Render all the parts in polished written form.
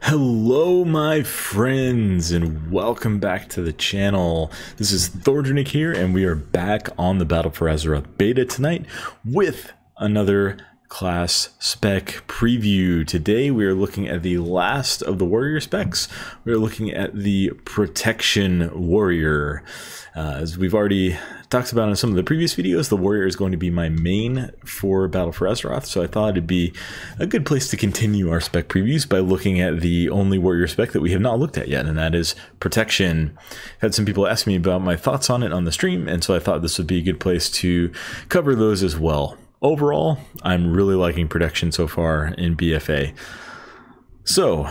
Hello my friends and welcome back to the channel. This is Thordranik here and we are back on the Battle for Azeroth beta tonight with another class spec preview. Today we are looking at the last of the warrior specs. We are looking at the Protection Warrior. As we've already talked about in some of the previous videos, the warrior is going to be my main for Battle for Azeroth, so I thought it'd be a good place to continue our spec previews by looking at the only warrior spec that we have not looked at yet, and that is Protection. I've had some people ask me about my thoughts on it on the stream, and so I thought this would be a good place to cover those as well. Overall, I'm really liking Protection so far in BFA. So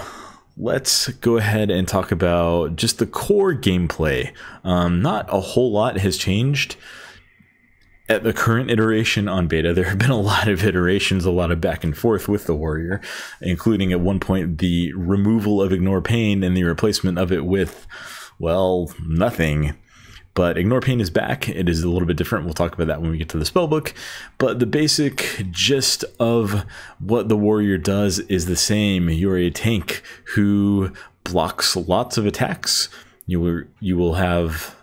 let's go ahead and talk about just the core gameplay. Not a whole lot has changed at the current iteration on beta. There have been a lot of iterations, a lot of back and forth with the warrior, including at one point the removal of Ignore Pain and the replacement of it with, well, nothing. But Ignore Pain is back. It is a little bit different. We'll talk about that when we get to the spellbook. But the basic gist of what the warrior does is the same. You're a tank who blocks lots of attacks. You will have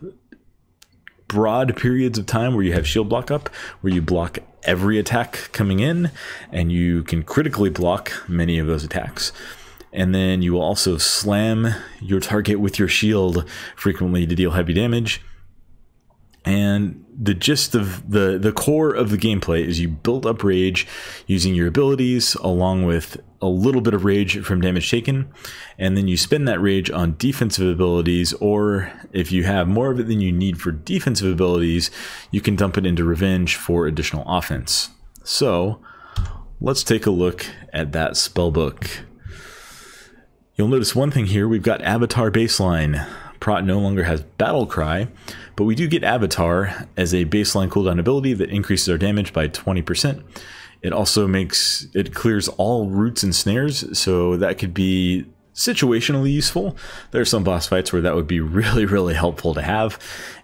broad periods of time where you have shield block up, where you block every attack coming in, and you can critically block many of those attacks. And then you will also slam your target with your shield frequently to deal heavy damage. And the gist of the core of the gameplay is you build up rage using your abilities along with a little bit of rage from damage taken, and then you spend that rage on defensive abilities, or if you have more of it than you need for defensive abilities, you can dump it into revenge for additional offense. So let's take a look at that spellbook. You'll notice one thing here. We've got Avatar baseline. Prot no longer has Battle Cry, but we do get Avatar as a baseline cooldown ability that increases our damage by 20%. It also clears all roots and snares, so that could be situationally useful. There are some boss fights where that would be really helpful to have.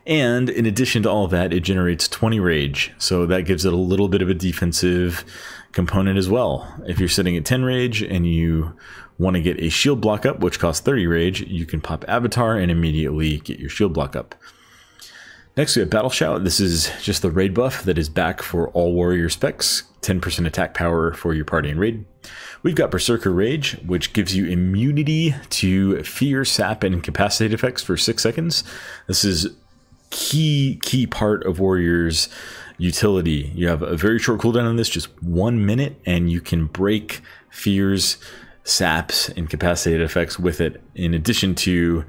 And in addition to all of that, it generates 20 rage, so that gives it a little bit of a defensive component as well. If you're sitting at 10 rage and you want to get a shield block up, which costs 30 rage, you can pop Avatar and immediately get your shield block up. Next we have Battle Shout. This is just the raid buff that is back for all warrior specs, 10% attack power for your party and raid. We've got Berserker Rage, which gives you immunity to fear, sap, and incapacitate effects for 6 seconds. This is key part of warriors utility. You have a very short cooldown on this, just 1 minute, and you can break fears, saps, incapacitated effects with it, in addition to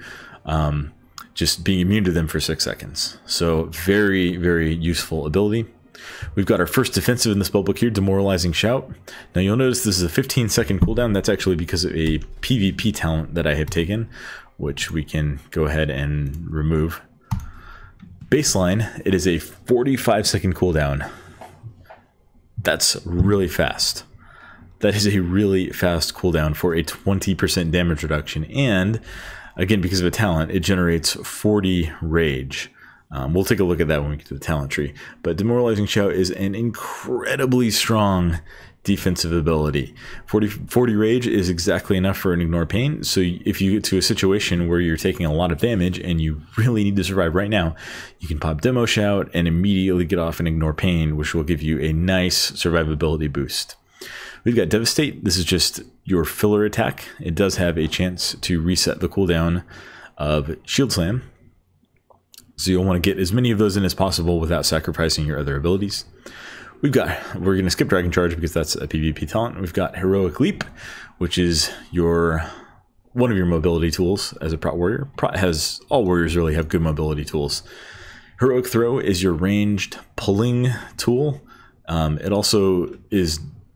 just being immune to them for 6 seconds. So very useful ability. We've got our first defensive in the spellbook here, Demoralizing Shout. Now you'll notice this is a 15-second cooldown. That's actually because of a PvP talent that I have taken, which we can go ahead and remove. Baseline, it is a 45-second cooldown. That's really fast. That is a really fast cooldown for a 20% damage reduction, and again, because of a talent, it generates 40 rage. We'll take a look at that when we get to the talent tree. But Demoralizing Shout is an incredibly strong defensive ability. 40 rage is exactly enough for an Ignore Pain, so if you get to a situation where you're taking a lot of damage and you really need to survive right now, you can pop Demo Shout and immediately get off an Ignore Pain, which will give you a nice survivability boost. We've got Devastate. This is just your filler attack. It does have a chance to reset the cooldown of Shield Slam, so you'll want to get as many of those in as possible without sacrificing your other abilities. We're going to skip Dragon Charge because that's a PvP talent. We've got Heroic Leap, which is one of your mobility tools as a Prot warrior. Prot has, all warriors really have good mobility tools. Heroic Throw is your ranged pulling tool. It also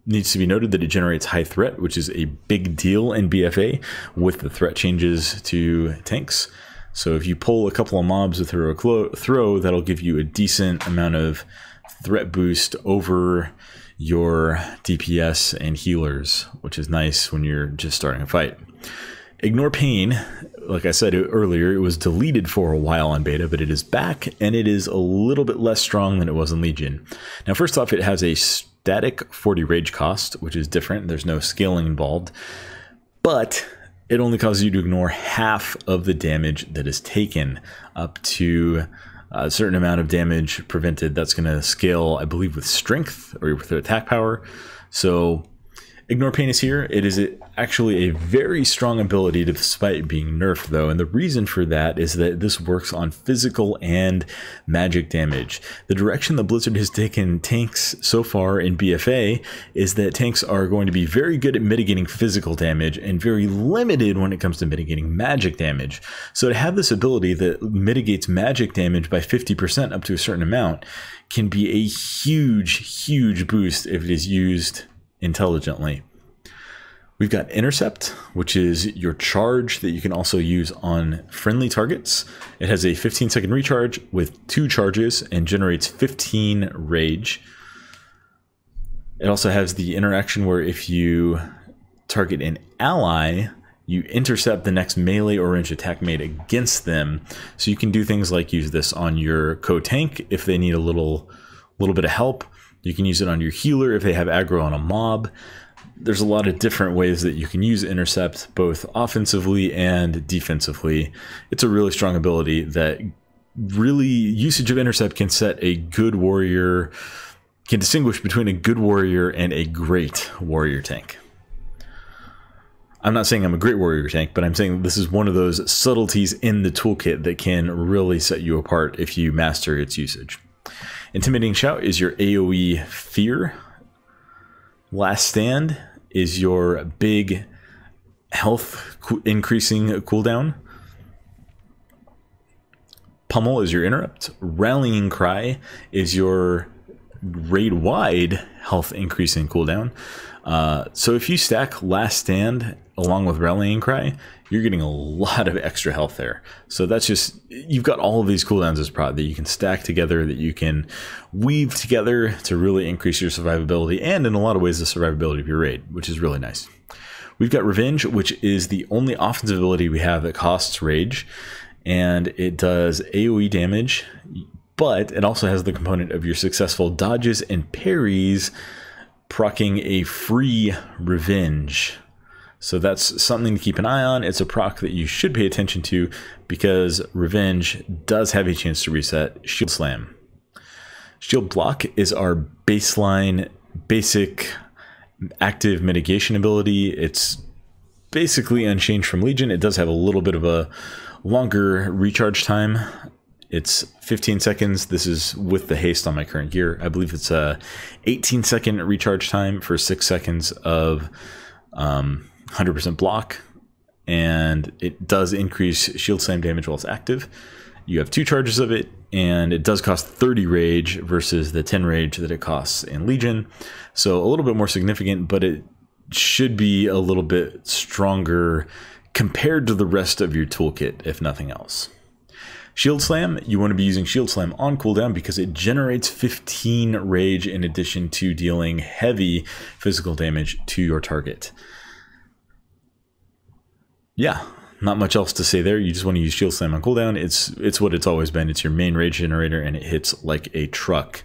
needs to be noted that it generates high threat, which is a big deal in BFA with the threat changes to tanks. So if you pull a couple of mobs with Heroic Throw, that'll give you a decent amount of threat boost over your DPS and healers, which is nice when you're just starting a fight. Ignore Pain, like I said earlier, it was deleted for a while on beta, but it is back, and it is a little bit less strong than it was in Legion. Now, first off, it has a static 40 rage cost, which is different. There's no scaling involved, but it only causes you to ignore half of the damage that is taken. Up to a certain amount of damage prevented. That's going to scale, I believe, with strength or with attack power. So Ignore Pain is here. It is actually a very strong ability despite being nerfed though, and the reason for that is that this works on physical and magic damage. The direction that Blizzard has taken tanks so far in BFA is that tanks are going to be very good at mitigating physical damage and very limited when it comes to mitigating magic damage. So to have this ability that mitigates magic damage by 50% up to a certain amount can be a huge boost if it is used intelligently. We've got Intercept, which is your charge that you can also use on friendly targets. It has a 15-second recharge with 2 charges and generates 15 rage. It also has the interaction where if you target an ally, you intercept the next melee or range attack made against them. So you can do things like use this on your co-tank if they need a little bit of help. You can use it on your healer if they have aggro on a mob. There's a lot of different ways that you can use Intercept, both offensively and defensively. It's a really strong ability that really, usage of Intercept can set a good warrior, can distinguish between a good warrior and a great warrior tank. I'm not saying I'm a great warrior tank, but I'm saying this is one of those subtleties in the toolkit that can really set you apart if you master its usage. Intimidating Shout is your AoE fear. Last Stand is your big health increasing cooldown. Pummel is your interrupt. Rallying Cry is your raid-wide health increasing cooldown. So if you stack Last Stand along with Rallying Cry, you're getting a lot of extra health there. So that's just, you've got all of these cooldowns as Prot that you can stack together, that you can weave together to really increase your survivability and in a lot of ways the survivability of your raid, which is really nice. We've got Revenge, which is the only offensive ability we have that costs rage, and it does AoE damage, but it also has the component of your successful dodges and parries proccing a free revenge. So that's something to keep an eye on. It's a proc that you should pay attention to because Revenge does have a chance to reset. Shield Slam. Shield Block is our baseline, basic active mitigation ability. It's basically unchanged from Legion. It does have a little bit of a longer recharge time. It's 15 seconds. This is with the haste on my current gear. I believe it's a 18-second recharge time for 6 seconds of 100% block, and it does increase shield slam damage while it's active. You have 2 charges of it, and it does cost 30 rage versus the 10 rage that it costs in Legion. So a little bit more significant, but it should be a little bit stronger compared to the rest of your toolkit, if nothing else. Shield Slam, you want to be using Shield Slam on cooldown because it generates 15 rage in addition to dealing heavy physical damage to your target. Yeah, not much else to say there. You just want to use Shield Slam on cooldown. It's what it's always been. It's your main rage generator, and it hits like a truck.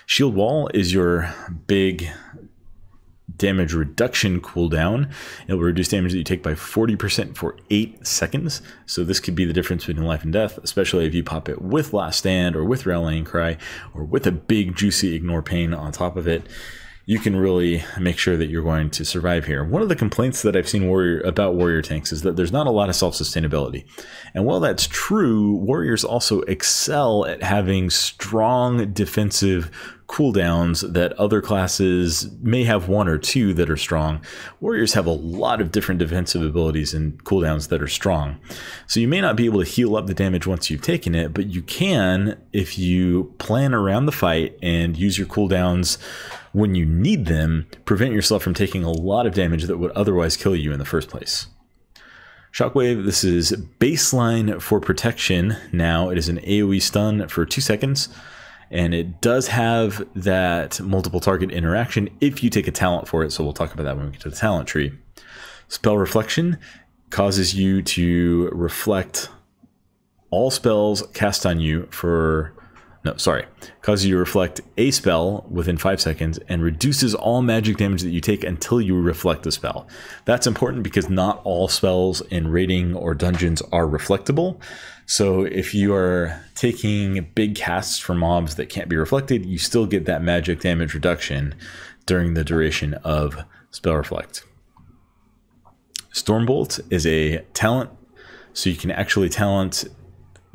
Shield Wall is your big damage reduction cooldown. It will reduce damage that you take by 40% for 8 seconds. So this could be the difference between life and death, especially if you pop it with Last Stand or with Rallying Cry or with a big juicy Ignore Pain on top of it. You can really make sure that you're going to survive here. One of the complaints that I've seen about warrior tanks is that there's not a lot of self-sustainability. And while that's true, warriors also excel at having strong defensive cooldowns that other classes may have 1 or 2 that are strong. Warriors have a lot of different defensive abilities and cooldowns that are strong. So you may not be able to heal up the damage once you've taken it, but you can if you plan around the fight and use your cooldowns when you need them, prevent yourself from taking a lot of damage that would otherwise kill you in the first place. Shockwave, this is baseline for protection. Now it is an AoE stun for 2 seconds, and it does have that multiple target interaction if you take a talent for it, so we'll talk about that when we get to the talent tree. Spell Reflection causes you to reflect all spells cast on you for no, sorry, causes you to reflect a spell within 5 seconds and reduces all magic damage that you take until you reflect the spell. That's important because not all spells in raiding or dungeons are reflectable. So if you are taking big casts from mobs that can't be reflected, you still get that magic damage reduction during the duration of spell reflect. Stormbolt is a talent, so you can actually talent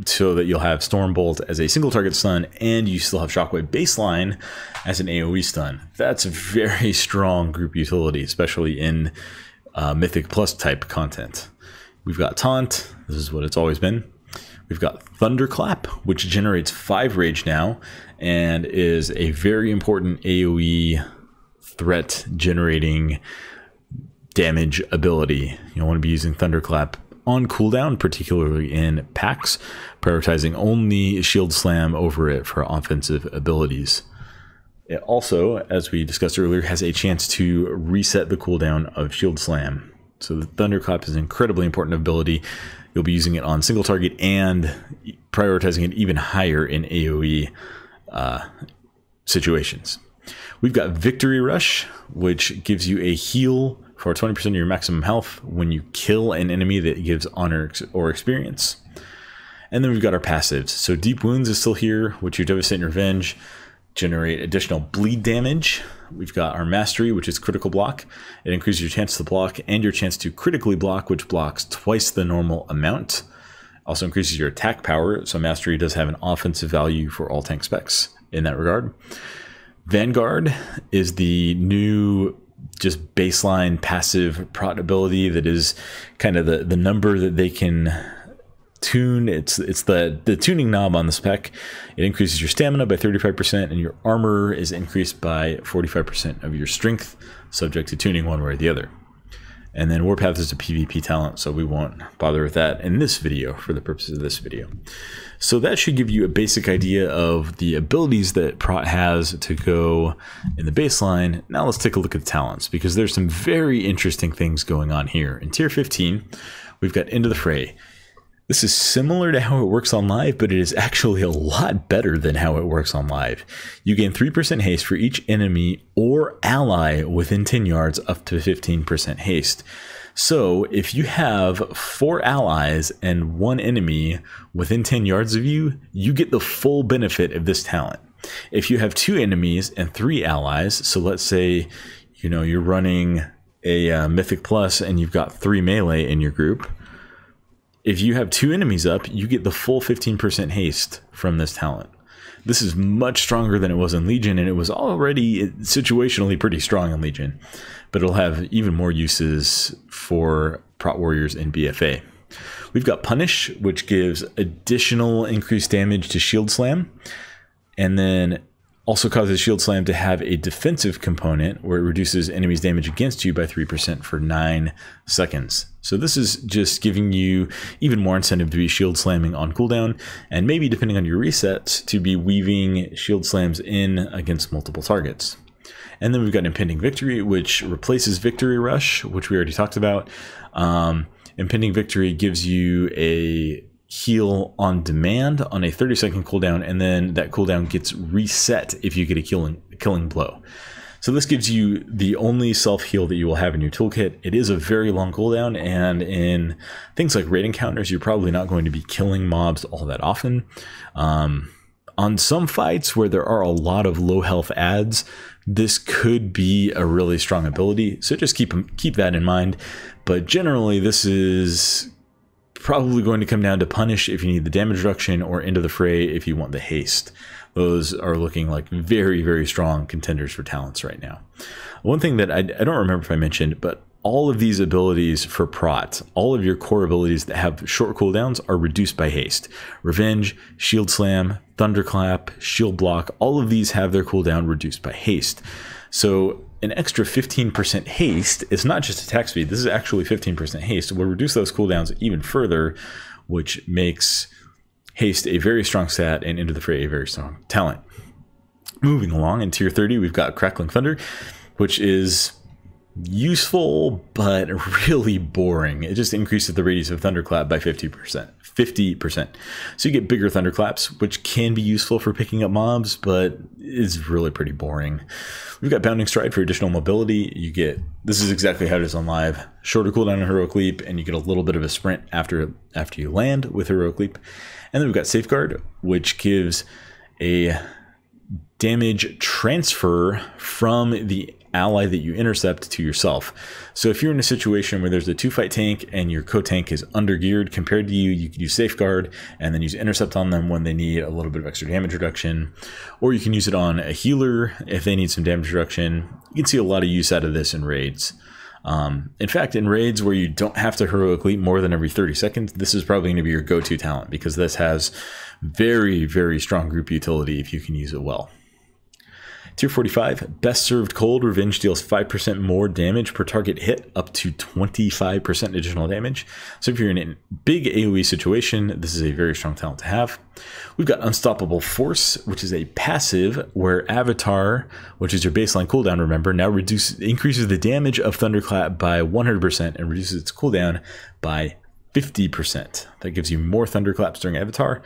so that you'll have Stormbolt as a single target stun, and you still have Shockwave baseline as an AoE stun. That's a very strong group utility, especially in Mythic Plus type content. We've got Taunt, this is what it's always been. We've got Thunderclap, which generates 5 rage now, and is a very important AoE threat generating damage ability. You'll want to be using Thunderclap on cooldown, particularly in packs, prioritizing only Shield Slam over it for offensive abilities. It also, as we discussed earlier, has a chance to reset the cooldown of Shield Slam. So the Thunderclap is an incredibly important ability. You'll be using it on single target and prioritizing it even higher in AoE situations. We've got Victory Rush, which gives you a heal for 20% of your maximum health when you kill an enemy that gives honor or experience. And then we've got our passives. So Deep Wounds is still here, which you Devastate and Revenge, generate additional bleed damage. We've got our Mastery, which is critical block. It increases your chance to block and your chance to critically block, which blocks twice the normal amount. Also increases your attack power, so Mastery does have an offensive value for all tank specs in that regard. Vanguard is the new just baseline passive Prot ability that is kind of the number that they can tune. It's the tuning knob on the spec. It increases your stamina by 35% and your armor is increased by 45% of your strength, subject to tuning one way or the other. And then Warpath is a PvP talent, so we won't bother with that in this video for the purposes of this video. So that should give you a basic idea of the abilities that Prot has to go in the baseline. Now let's take a look at the talents, because there's some very interesting things going on here. In tier 15, we've got Into the Fray. This is similar to how it works on live, but it is actually a lot better than how it works on live. You gain 3% haste for each enemy or ally within 10 yards, up to 15% haste. So if you have 4 allies and 1 enemy within 10 yards of you, you get the full benefit of this talent. If you have 2 enemies and 3 allies, so let's say, you know, you're running a Mythic Plus and you've got 3 melee in your group, if you have 2 enemies up, you get the full 15% haste from this talent. This is much stronger than it was in Legion, and it was already situationally pretty strong in Legion, but it'll have even more uses for Prot Warriors in BFA. We've got Punish, which gives additional increased damage to Shield Slam, and then also causes Shield Slam to have a defensive component where it reduces enemies' damage against you by 3% for 9 seconds. So this is just giving you even more incentive to be Shield Slamming on cooldown, and maybe depending on your resets, to be weaving Shield Slams in against multiple targets. And then we've got Impending Victory, which replaces Victory Rush, which we already talked about. Impending Victory gives you a heal on demand on a 30-second cooldown, and then that cooldown gets reset if you get a killing blow. So this gives you the only self-heal that you will have in your toolkit. It is a very long cooldown, and in things like raid encounters, you're probably not going to be killing mobs all that often. On some fights where there are a lot of low health adds, this could be a really strong ability, so just keep that in mind. But generally, this is probably going to come down to Punish if you need the damage reduction, or Into the Fray if you want the haste. Those are looking like very, very strong contenders for talents right now. One thing that I don't remember if I mentioned, but all of these abilities for Prot, all of your core abilities that have short cooldowns are reduced by haste. Revenge, Shield Slam, Thunderclap, Shield Block, all of these have their cooldown reduced by haste. So an extra 15% haste is not just attack speed, this is actually 15% haste. We'll reduce those cooldowns even further, which makes haste a very strong stat and Into the Fray a very strong talent. Moving along, in tier 30, we've got Crackling Thunder, which is useful, but really boring. It just increases the radius of thunderclap by 50%. 50%. So you get bigger thunderclaps, which can be useful for picking up mobs, but is really pretty boring. We've got Bounding Stride for additional mobility. You get, this is exactly how it is on live, shorter cooldown on Heroic Leap, and you get a little bit of a sprint after you land with Heroic Leap. And then we've got Safeguard, which gives a damage transfer from the ally that you intercept to yourself. So if you're in a situation where there's a 2-fight tank and your co-tank is undergeared compared to you, you can use Safeguard and then use Intercept on them when they need a little bit of extra damage reduction. Or you can use it on a healer if they need some damage reduction. You can see a lot of use out of this in raids. In fact, in raids where you don't have to Heroic Leap more than every 30 seconds, this is probably going to be your go-to talent because this has very, very strong group utility if you can use it well. Tier 45, Best Served Cold. Revenge deals 5% more damage per target hit, up to 25% additional damage. So if you're in a big AoE situation, this is a very strong talent to have. We've got Unstoppable Force, which is a passive where Avatar, which is your baseline cooldown, remember, now increases the damage of Thunderclap by 100% and reduces its cooldown by 50%. That gives you more Thunderclaps during Avatar.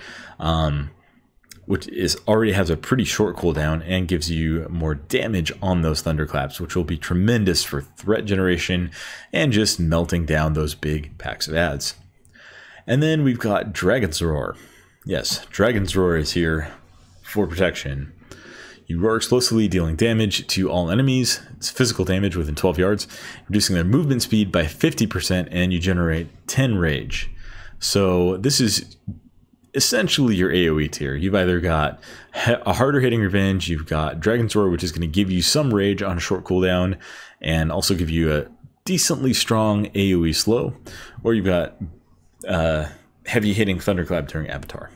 Which already has a pretty short cooldown and gives you more damage on those thunderclaps, which will be tremendous for threat generation and just melting down those big packs of ads. And then we've got Dragon's Roar. Yes, Dragon's Roar is here for protection. You roar explosively, dealing damage to all enemies. It's physical damage within 12 yards, reducing their movement speed by 50%, and you generate 10 rage. So this is essentially your AoE tier. You've either got a harder hitting revenge, you've got Dragon's Roar, which is going to give you some rage on a short cooldown and also give you a decently strong AoE slow, or you've got heavy hitting Thunderclap during Avatar.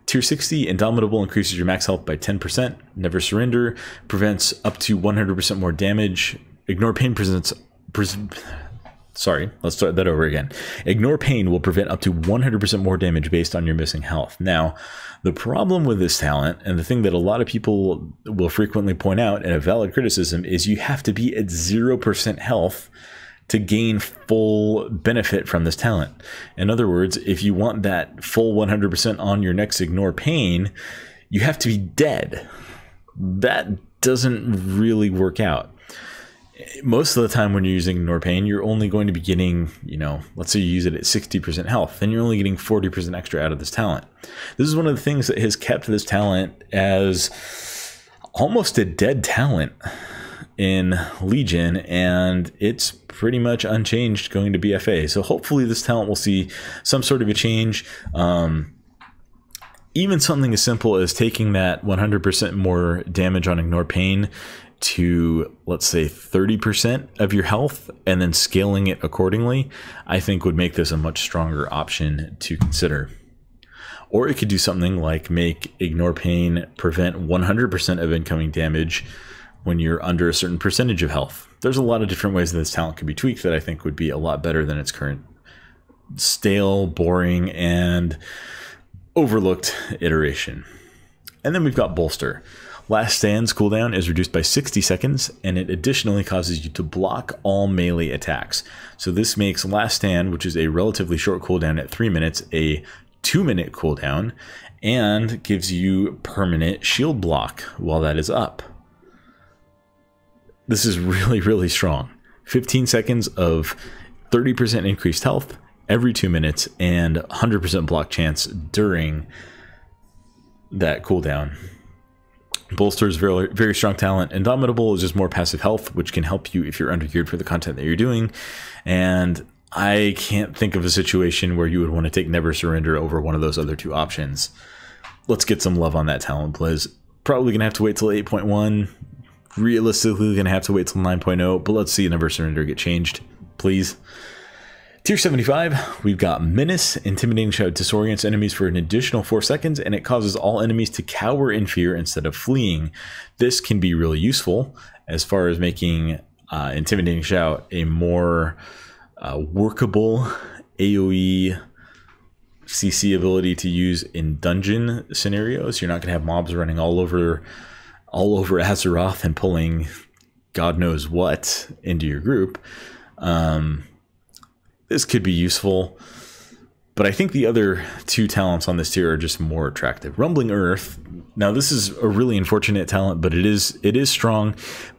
Tier 60, Indomitable increases your max health by 10%. Never Surrender prevents up to 100% more damage. Ignore Pain Sorry, let's start that over again. Ignore Pain will prevent up to 100% more damage based on your missing health. Now, the problem with this talent, and the thing that a lot of people will frequently point out, and a valid criticism, is you have to be at 0% health to gain full benefit from this talent. In other words, if you want that full 100% on your next Ignore Pain, you have to be dead. That doesn't really work out. Most of the time when you're using Ignore Pain, you're only going to be getting, let's say you use it at 60% health, then you're only getting 40% extra out of this talent. This is one of the things that has kept this talent as almost a dead talent in Legion, and it's pretty much unchanged going to BFA. So hopefully this talent will see some sort of a change. Even something as simple as taking that 100% more damage on Ignore Pain to, let's say, 30% of your health and then scaling it accordingly, I think would make this a much stronger option to consider. Or it could do something like make Ignore Pain prevent 100% of incoming damage when you're under a certain percentage of health. There's a lot of different ways that this talent could be tweaked that I think would be a lot better than its current stale, boring, and overlooked iteration. And then we've got Bolster. Last Stand's cooldown is reduced by 60 seconds, and it additionally causes you to block all melee attacks. So this makes Last Stand, which is a relatively short cooldown at 3 minutes, a 2-minute cooldown, and gives you permanent shield block while that is up. This is really, really strong. 15 seconds of 30% increased health every 2 minutes, and 100% block chance during that cooldown. Bolster is very, very strong talent. Indomitable is just more passive health, which can help you if you're undergeared for the content that you're doing. And I can't think of a situation where you would want to take Never Surrender over one of those other two options. Let's get some love on that talent, Blizz. Probably going to have to wait till 8.1. Realistically, going to have to wait till 9.0. But let's see Never Surrender get changed, please. Tier 75, we've got Menace. Intimidating Shout disorients enemies for an additional 4 seconds, and it causes all enemies to cower in fear instead of fleeing. This can be really useful as far as making Intimidating Shout a more workable AoE CC ability to use in dungeon scenarios. You're not going to have mobs running all over Azeroth and pulling God knows what into your group, this could be useful. But I think the other two talents on this tier are just more attractive. Rumbling Earth. Now this is a really unfortunate talent, but it is strong.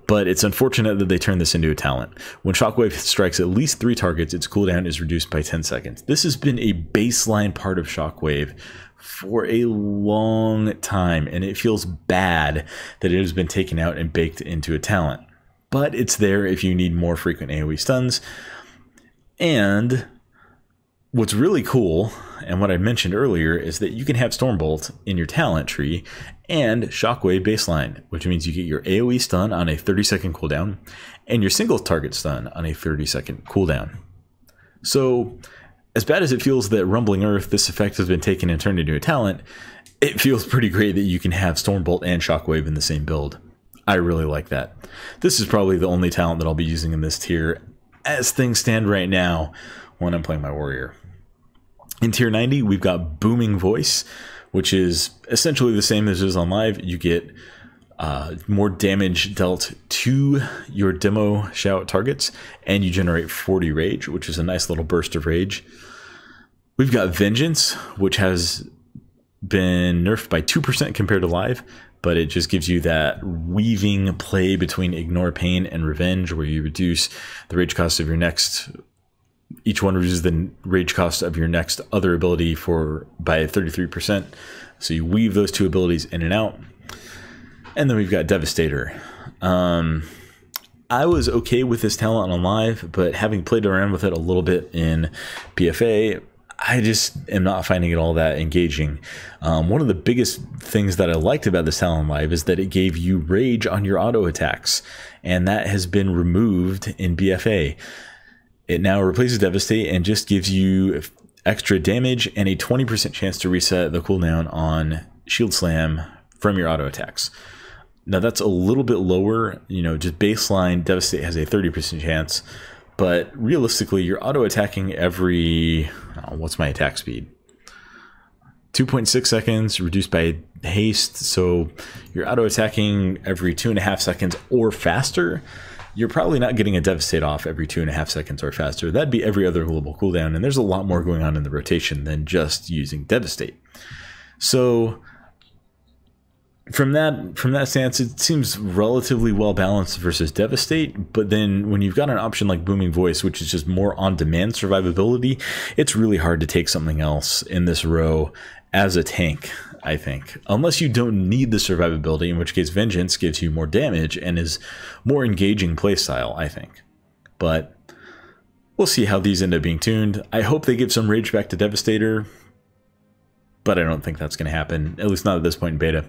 But it's unfortunate that they turned this into a talent. When Shockwave strikes at least 3 targets, its cooldown is reduced by 10 seconds. This has been a baseline part of Shockwave for a long time, and it feels bad that it has been taken out and baked into a talent. But it's there if you need more frequent AoE stuns. And what's really cool, and what I mentioned earlier, is that you can have Stormbolt in your talent tree and Shockwave baseline, which means you get your AoE stun on a 30-second cooldown and your single target stun on a 30-second cooldown. So, as bad as it feels that Rumbling Earth, this effect has been taken and turned into a talent, it feels pretty great that you can have Stormbolt and Shockwave in the same build. I really like that. This is probably the only talent that I'll be using in this tier as things stand right now when I'm playing my warrior. In tier 90, we've got Booming Voice, which is essentially the same as it is on live. You get more damage dealt to your demo shout targets, and you generate 40 rage, which is a nice little burst of rage. We've got Vengeance, which has been nerfed by 2% compared to live, but it just gives you that weaving play between Ignore Pain and Revenge, where you reduce the rage cost of your next... Each one reduces the rage cost of your next other ability by 33%. So you weave those two abilities in and out. And then we've got Devastator. I was okay with this talent on live, but having played around with it a little bit in BFA, I just am not finding it all that engaging. One of the biggest things that I liked about this talent live is that it gave you rage on your auto attacks, and that has been removed in BFA. It now replaces Devastate and just gives you extra damage and a 20% chance to reset the cooldown on Shield Slam from your auto attacks. Now that's a little bit lower, just baseline Devastate has a 30% chance, but realistically you're auto attacking every, what's my attack speed? 2.6 seconds reduced by haste, so you're auto attacking every 2.5 seconds or faster. You're probably not getting a Devastate off every 2.5 seconds or faster. That'd be every other global cooldown, and there's a lot more going on in the rotation than just using Devastate. So from that stance, it seems relatively well balanced versus Devastate, but then when you've got an option like Booming Voice, which is just more on-demand survivability, it's really hard to take something else in this row as a tank, I think. Unless you don't need the survivability, in which case Vengeance gives you more damage and is more engaging playstyle, I think. But we'll see how these end up being tuned. I hope they give some rage back to Devastator, but I don't think that's going to happen, at least not at this point in beta.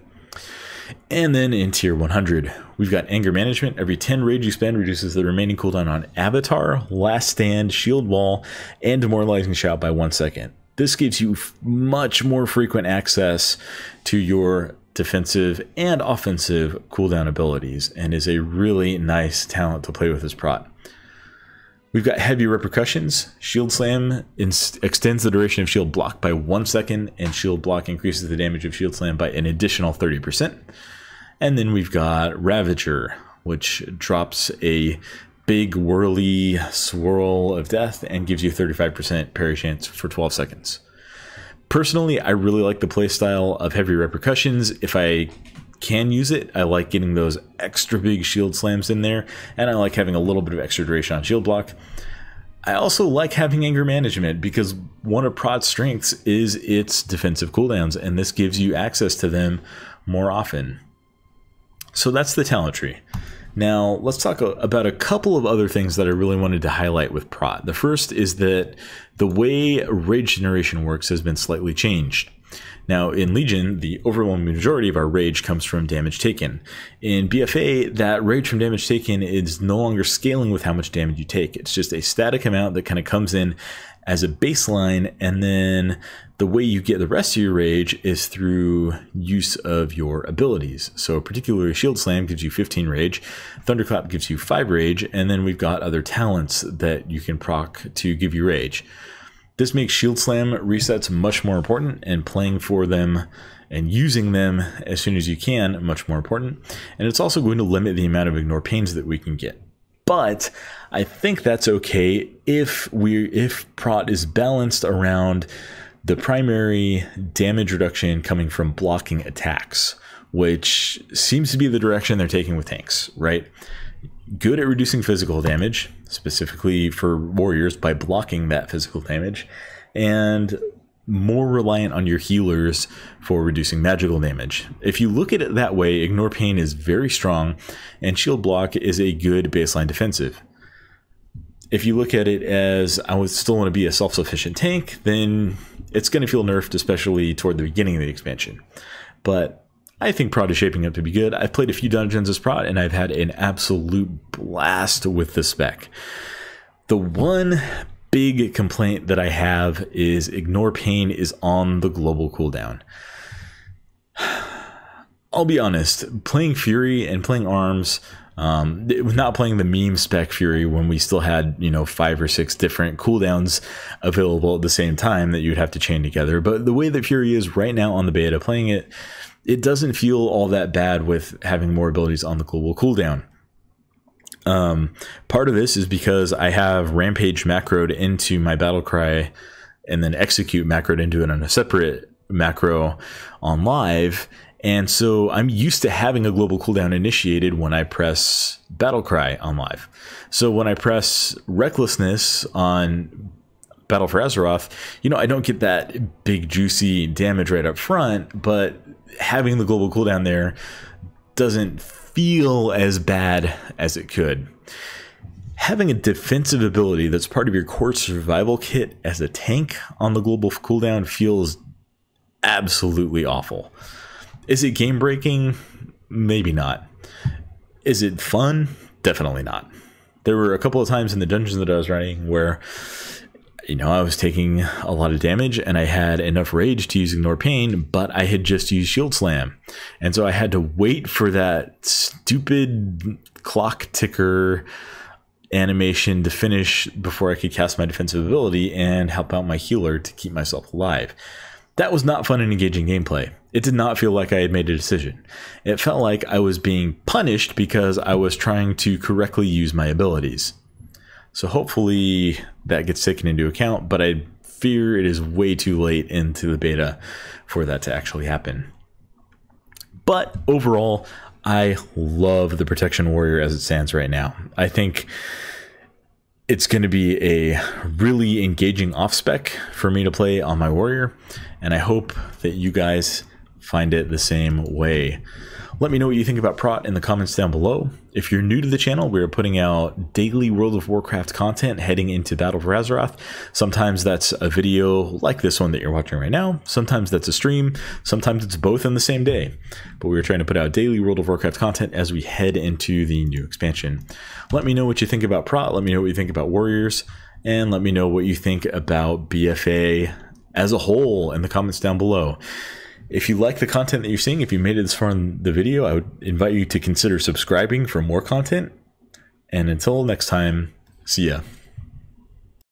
And then in tier 100, we've got Anger Management. Every 10 rage you spend reduces the remaining cooldown on Avatar, Last Stand, Shield Wall, and Demoralizing Shout by 1 second. This gives you much more frequent access to your defensive and offensive cooldown abilities, and is a really nice talent to play with as Prot. We've got Heavy Repercussions. Shield Slam extends the duration of shield block by 1 second, and shield block increases the damage of Shield Slam by an additional 30%. And then we've got Ravager, which drops a big whirly swirl of death and gives you 35% parry chance for 12 seconds. Personally, I really like the playstyle of Heavy Repercussions. If I can use it, I like getting those extra big shield slams in there, and I like having a little bit of extra duration on shield block. I also like having Anger Management because one of Prot's strengths is its defensive cooldowns, and this gives you access to them more often. So that's the talent tree. Now, let's talk about a couple of other things that I really wanted to highlight with Prot. The first is that the way rage generation works has been slightly changed. Now, in Legion, the overwhelming majority of our rage comes from damage taken. In BFA, that rage from damage taken is no longer scaling with how much damage you take. It's just a static amount that kind of comes in as a baseline, and then the way you get the rest of your rage is through use of your abilities. So particularly Shield Slam gives you 15 rage, Thunderclap gives you 5 rage, and then we've got other talents that you can proc to give you rage. This makes Shield Slam resets much more important, and playing for them and using them as soon as you can much more important. And it's also going to limit the amount of Ignore Pains that we can get. But I think that's okay if Prot is balanced around the primary damage reduction coming from blocking attacks, which seems to be the direction they're taking with tanks, right? Good at reducing physical damage, specifically for warriors by blocking that physical damage, and more reliant on your healers for reducing magical damage. If you look at it that way, Ignore Pain is very strong, and Shield Block is a good baseline defensive. If you look at it as, I would still want to be a self-sufficient tank, then it's going to feel nerfed, especially toward the beginning of the expansion. But I think Prot is shaping up to be good. I've played a few dungeons as Prot, and I've had an absolute blast with the spec. The one big complaint that I have is Ignore Pain is on the global cooldown. I'll be honest, playing Fury and playing Arms, not playing the meme spec Fury when we still had, you know, 5 or 6 different cooldowns available at the same time that you'd have to chain together. But the way that Fury is right now on the beta, playing it, it doesn't feel all that bad with having more abilities on the global cooldown. Part of this is because I have Rampage macroed into my battle cry and then Execute macroed into it on a separate macro on live. And so I'm used to having a global cooldown initiated when I press battle cry on live. So when I press Recklessness on Battle for Azeroth, you know, I don't get that big juicy damage right up front, but having the global cooldown there doesn't feel as bad as it could. Having a defensive ability that's part of your core survival kit as a tank on the global cooldown feels absolutely awful. Is it game breaking? Maybe not. Is it fun? Definitely not. There were a couple of times in the dungeons that I was running where, you know, I was taking a lot of damage and I had enough rage to use Ignore Pain, but I had just used Shield Slam. And so I had to wait for that stupid clock ticker animation to finish before I could cast my defensive ability and help out my healer to keep myself alive. That was not fun and engaging gameplay. It did not feel like I had made a decision. It felt like I was being punished because I was trying to correctly use my abilities. So hopefully that gets taken into account, but I fear it is way too late into the beta for that to actually happen. But overall, I love the Protection Warrior as it stands right now. I think it's going to be a really engaging off-spec for me to play on my warrior, and I hope that you guys find it the same way. Let me know what you think about Prot in the comments down below. If you're new to the channel, we're putting out daily World of Warcraft content heading into Battle for Azeroth. Sometimes that's a video like this one that you're watching right now. Sometimes that's a stream. Sometimes it's both in the same day. But we're trying to put out daily World of Warcraft content as we head into the new expansion. Let me know what you think about Prot. Let me know what you think about Warriors. And let me know what you think about BFA as a whole in the comments down below. If you like the content that you're seeing, if you made it this far in the video, I would invite you to consider subscribing for more content. And until next time, see ya.